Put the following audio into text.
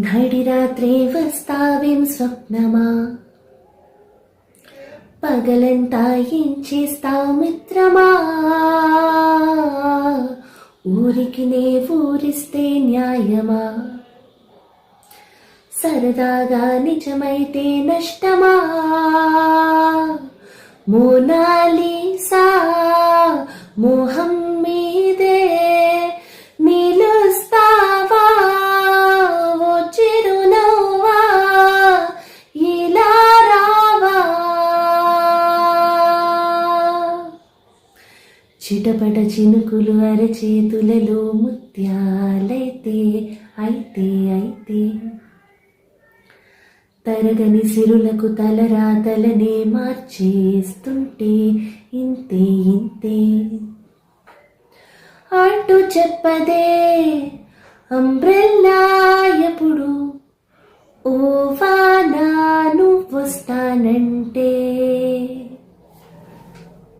నడి రాత్రే వస్తావేం స్వప్నమా, పగలంతా ఏం చేస్తావు మిత్రమా, ఊరికి నే ఊరిస్తే న్యాయమా, సరదాగా నిజమైతే నష్టమా, మోనాలిసా మోహం మీదే నిలుస్తావా, ఓ చిరునవ్వా ఇలా రావా, చిటపట చినుకులు అరచేతులలో ముత్యాలైతే అయితే అయితే తరగని సిరులకు తలరాతలనే మార్చేస్తుంటే ఇంతే ఇంతే, అటు చెప్పదే అంబ్రెల్లా ఎప్పుడు, ఓ వానా నువ్వొస్తానంటే.